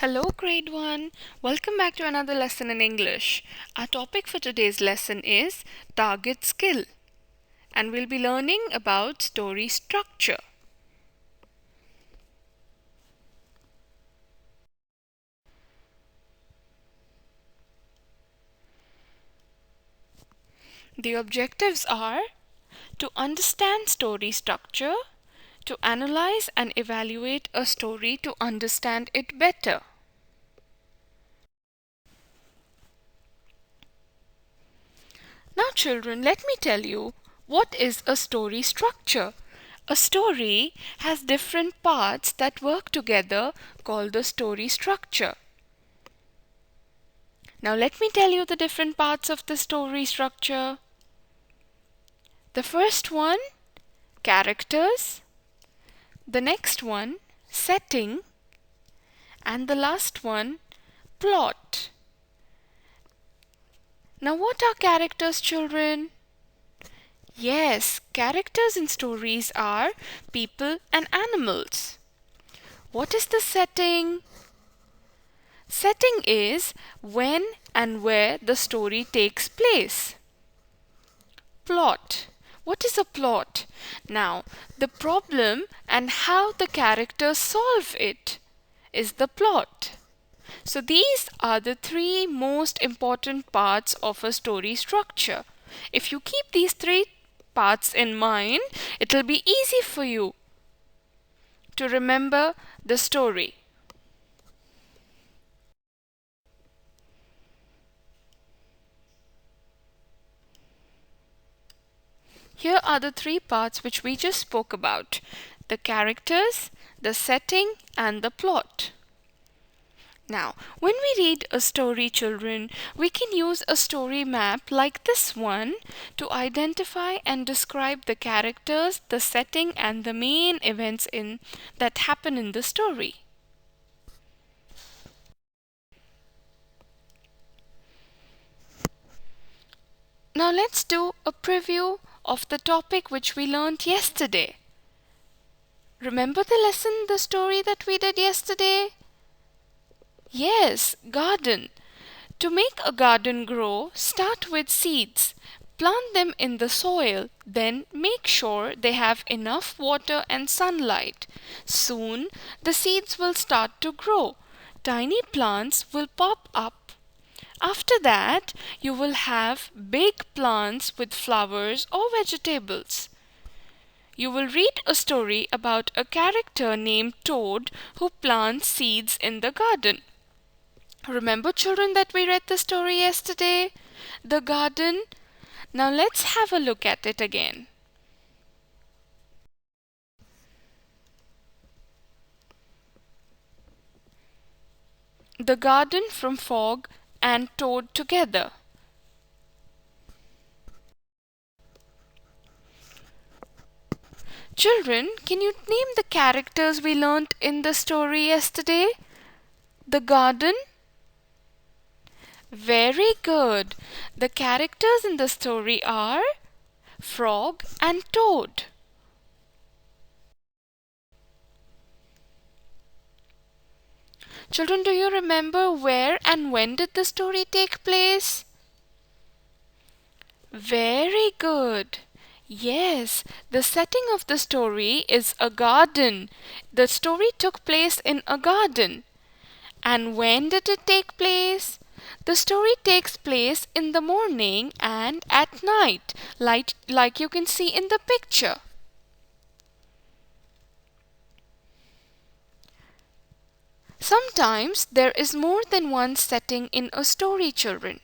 Hello, grade 1. Welcome back to another lesson in English. Our topic for today's lesson is target skill, and we'll be learning about story structure. The objectives are to understand story structure, to analyze and evaluate a story to understand it better. Now, children, let me tell you what is a story structure. A story has different parts that work together called the story structure. Now, let me tell you the different parts of the story structure. The first one, characters. The next one, setting. And the last one, plot. Now, what are characters, children? Yes, characters in stories are people and animals. What is the setting? Setting is when and where the story takes place. Plot. What is a plot? Now, the problem and how the characters solve it is the plot. So these are the three most important parts of a story structure. If you keep these three parts in mind, it'll be easy for you to remember the story. Here are the three parts which we just spoke about: the characters, the setting, and the plot. Now, when we read a story, children, we can use a story map like this one to identify and describe the characters, the setting, and the main events that happen in the story. Now let's do a preview of the topic which we learned yesterday. Remember the story that we did yesterday? Yes, garden. To make a garden grow, start with seeds. Plant them in the soil, then make sure they have enough water and sunlight. Soon, the seeds will start to grow. Tiny plants will pop up. After that, you will have big plants with flowers or vegetables. You will read a story about a character named Toad who plants seeds in the garden. Remember, children, that we read the story yesterday? The garden. Now let's have a look at it again. The garden from Frog and Toad together. Children, can you name the characters we learnt in the story yesterday? The garden? Very good. The characters in the story are Frog and Toad. Children, do you remember where and when did the story take place? Very good. Yes, the setting of the story is a garden. The story took place in a garden. And when did it take place? The story takes place in the morning and at night, like you can see in the picture. Sometimes there is more than one setting in a story, children.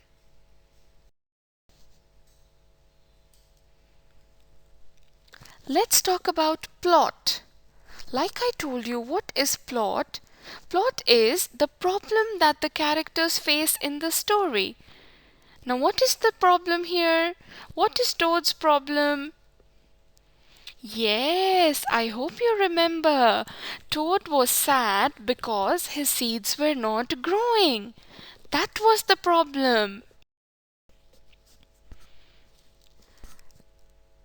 Let's talk about plot. Like I told you, what is plot? Plot is the problem that the characters face in the story. Now, what is the problem here? What is Toad's problem? Yes, I hope you remember. Toad was sad because his seeds were not growing. That was the problem.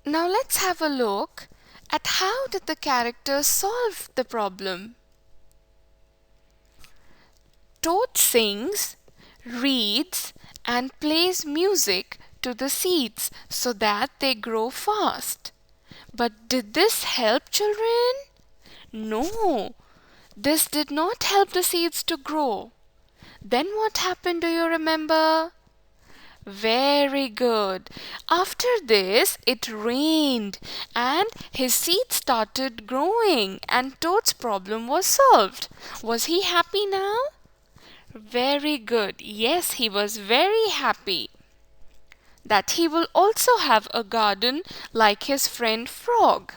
Now let's have a look at how did the characters solve the problem. Toad sings, reads, and plays music to the seeds so that they grow fast. But did this help, children? No, this did not help the seeds to grow. Then what happened, do you remember? Very good. After this, it rained and his seed started growing and Toad's problem was solved. Was he happy now? Very good. Yes, he was very happy that he will also have a garden like his friend Frog.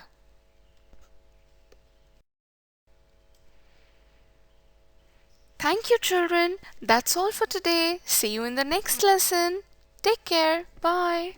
Thank you, children. That's all for today. See you in the next lesson. Take care. Bye.